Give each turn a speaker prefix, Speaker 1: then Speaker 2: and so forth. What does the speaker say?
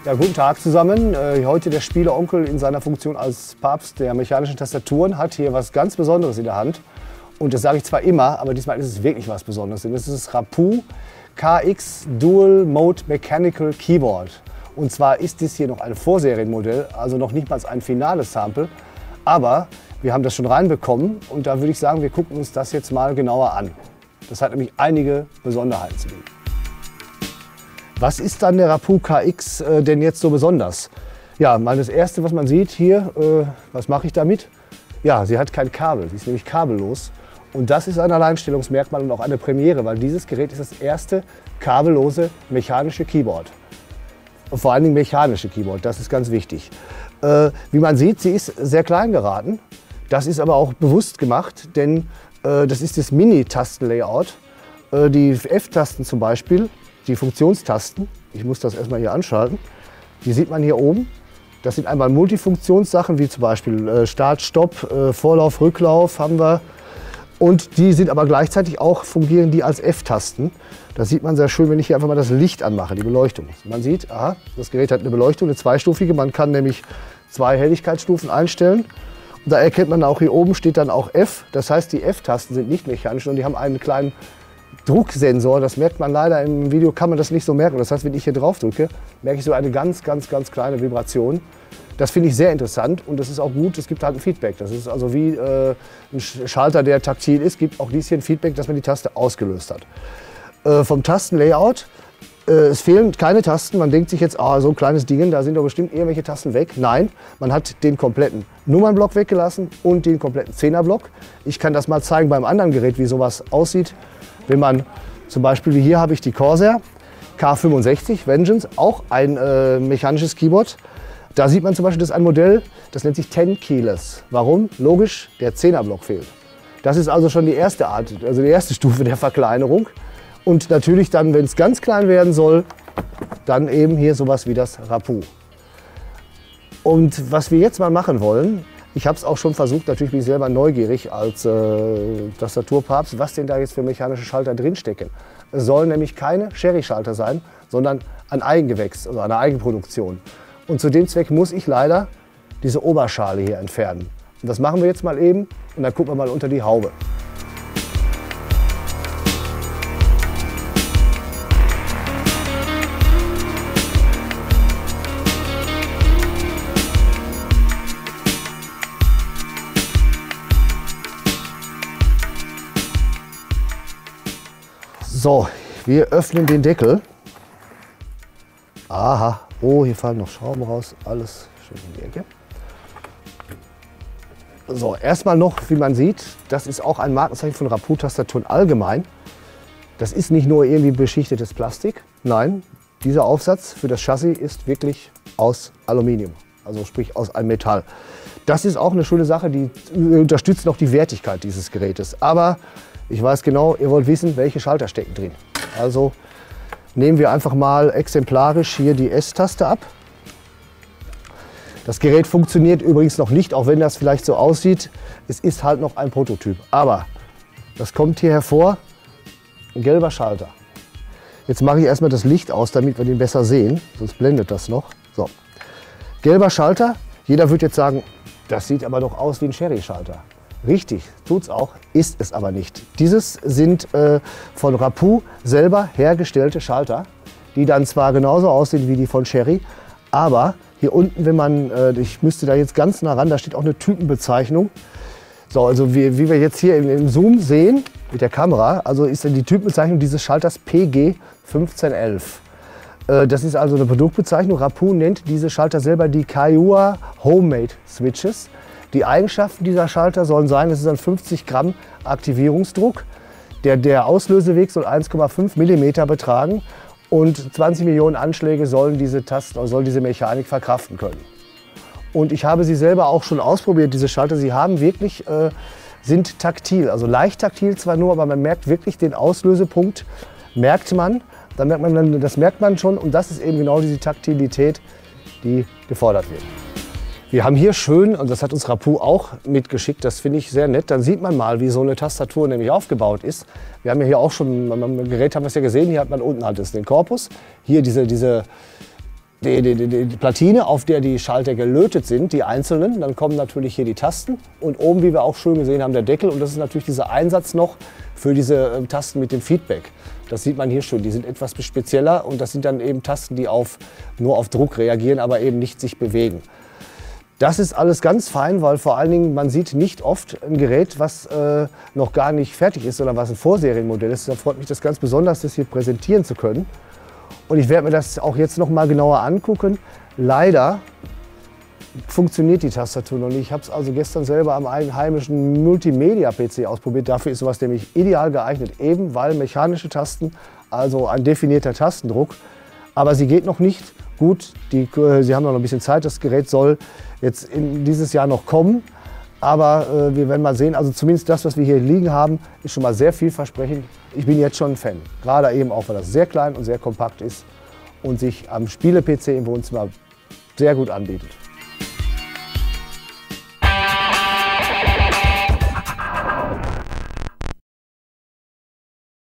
Speaker 1: Ja, guten Tag zusammen. Heute der Spieleonkel in seiner Funktion als Papst der mechanischen Tastaturen hat hier was ganz Besonderes in der Hand. Und das sage ich zwar immer, aber diesmal ist es wirklich was Besonderes. Denn es ist das Rapue KX Dual Mode Mechanical Keyboard. Und zwar ist dies hier noch ein Vorserienmodell, also noch nicht mal ein finales Sample. Aber wir haben das schon reinbekommen und da würde ich sagen, wir gucken uns das jetzt mal genauer an. Das hat nämlich einige Besonderheiten zu bieten. Was ist dann der Rapue KX denn jetzt so besonders? Ja, mal das Erste, was man sieht hier, was mache ich damit? Ja, sie hat kein Kabel, sie ist nämlich kabellos. Und das ist ein Alleinstellungsmerkmal und auch eine Premiere, weil dieses Gerät ist das erste kabellose mechanische Keyboard. Und vor allen Dingen mechanische Keyboard, das ist ganz wichtig. Wie man sieht, sie ist sehr klein geraten. Das ist aber auch bewusst gemacht, denn das ist das Mini-Tastenlayout. Die F-Tasten zum Beispiel, die Funktionstasten, ich muss das erstmal hier anschalten, die sieht man hier oben. Das sind einmal Multifunktionssachen, wie zum Beispiel Start, Stopp, Vorlauf, Rücklauf haben wir. Und die sind aber gleichzeitig auch, fungieren die als F-Tasten. Das sieht man sehr schön, wenn ich hier einfach mal das Licht anmache, die Beleuchtung. Man sieht, aha, das Gerät hat eine Beleuchtung, eine zweistufige. Man kann nämlich 2 Helligkeitsstufen einstellen. Und da erkennt man auch, hier oben steht dann auch F. Das heißt, die F-Tasten sind nicht mechanisch und die haben einen kleinen Drucksensor. Das merkt man leider im Video, kann man das nicht so merken. Das heißt, wenn ich hier drauf drücke, merke ich so eine ganz kleine Vibration. Das finde ich sehr interessant und das ist auch gut, es gibt halt ein Feedback. Das ist also wie ein Schalter, der taktil ist, gibt auch dies hier ein Feedback, dass man die Taste ausgelöst hat. Vom Tastenlayout, es fehlen keine Tasten. Man denkt sich jetzt, ah, so ein kleines Ding, da sind doch bestimmt irgendwelche Tasten weg. Nein, man hat den kompletten Nummernblock weggelassen und den kompletten Zehnerblock. Ich kann das mal zeigen beim anderen Gerät, wie sowas aussieht. Wenn man zum Beispiel, wie hier habe ich die Corsair K65 Vengeance, auch ein mechanisches Keyboard. Da sieht man zum Beispiel, das ist ein Modell, das nennt sich 10 Keyless. Warum? Logisch, der Zehnerblock fehlt. Das ist also schon die erste Art, also die erste Stufe der Verkleinerung. Und natürlich dann, wenn es ganz klein werden soll, dann eben hier sowas wie das Rapue. Und was wir jetzt mal machen wollen, ich habe es auch schon versucht, natürlich bin ich selber neugierig als Tastaturpapst, was denn da jetzt für mechanische Schalter drinstecken. Es sollen nämlich keine Sherry-Schalter sein, sondern ein Eigengewächs, also eine Eigenproduktion. Und zu dem Zweck muss ich leider diese Oberschale hier entfernen. Und das machen wir jetzt mal eben und dann gucken wir mal unter die Haube. So, wir öffnen den Deckel. Aha, oh, hier fallen noch Schrauben raus, alles schön in die Ecke. So, erstmal noch, wie man sieht, das ist auch ein Markenzeichen von Rapue-Tastaturen allgemein. Das ist nicht nur irgendwie beschichtetes Plastik, nein, dieser Aufsatz für das Chassis ist wirklich aus Aluminium, also sprich aus einem Metall. Das ist auch eine schöne Sache, die unterstützt noch die Wertigkeit dieses Gerätes. Aber ich weiß genau, ihr wollt wissen, welche Schalter stecken drin. Also nehmen wir einfach mal exemplarisch hier die S-Taste ab. Das Gerät funktioniert übrigens noch nicht, auch wenn das vielleicht so aussieht. Es ist halt noch ein Prototyp. Aber das kommt hier hervor, ein gelber Schalter. Jetzt mache ich erstmal das Licht aus, damit wir den besser sehen, sonst blendet das noch. So. Gelber Schalter, jeder wird jetzt sagen, das sieht aber doch aus wie ein Sherry-Schalter. Richtig, tut's auch, ist es aber nicht. Dieses sind von Rapue selber hergestellte Schalter, die dann zwar genauso aussehen wie die von Sherry, aber hier unten, wenn man, ich müsste da jetzt ganz nah ran, da steht auch eine Typenbezeichnung. So, also wie wir jetzt hier im Zoom sehen mit der Kamera, also ist dann die Typenbezeichnung dieses Schalters PG 1511. Das ist also eine Produktbezeichnung. Rapue nennt diese Schalter selber die Kaiua Homemade Switches. Die Eigenschaften dieser Schalter sollen sein, es ist ein 50 Gramm Aktivierungsdruck. Der Auslöseweg soll 1,5 mm betragen und 20 Millionen Anschläge sollen diese Tasten, soll diese Mechanik verkraften können. Und ich habe sie selber auch schon ausprobiert, diese Schalter. Sie haben wirklich, sind taktil, also leicht taktil zwar nur, aber man merkt wirklich den Auslösepunkt, merkt man. Das merkt man schon und das ist eben genau diese Taktilität, die gefordert wird. Wir haben hier schön, und das hat uns Rapue auch mitgeschickt, das finde ich sehr nett, dann sieht man mal, wie so eine Tastatur nämlich aufgebaut ist. Wir haben ja hier auch schon, beim Gerät haben wir es ja gesehen, hier hat man unten halt den Korpus, hier diese die Platine, auf der die Schalter gelötet sind, die einzelnen. Dann kommen natürlich hier die Tasten und oben, wie wir auch schön gesehen haben, der Deckel. Und das ist natürlich dieser Einsatz noch für diese Tasten mit dem Feedback. Das sieht man hier schön, die sind etwas spezieller und das sind dann eben Tasten, die nur auf Druck reagieren, aber eben nicht sich bewegen. Das ist alles ganz fein, weil vor allen Dingen man sieht nicht oft ein Gerät, was noch gar nicht fertig ist, sondern was ein Vorserienmodell ist. Da freut mich das ganz besonders, das hier präsentieren zu können. Und ich werde mir das auch jetzt noch mal genauer angucken. Leider funktioniert die Tastatur noch nicht. Ich habe es also gestern selber am heimischen Multimedia-PC ausprobiert. Dafür ist sowas nämlich ideal geeignet, eben weil mechanische Tasten, also ein definierter Tastendruck. Aber sie geht noch nicht gut. Sie haben noch ein bisschen Zeit. Das Gerät soll jetzt dieses Jahr noch kommen. Aber wir werden mal sehen, also zumindest das, was wir hier liegen haben, ist schon mal sehr vielversprechend. Ich bin jetzt schon ein Fan. Gerade eben auch, weil das sehr klein und sehr kompakt ist und sich am Spiele-PC im Wohnzimmer sehr gut anbietet.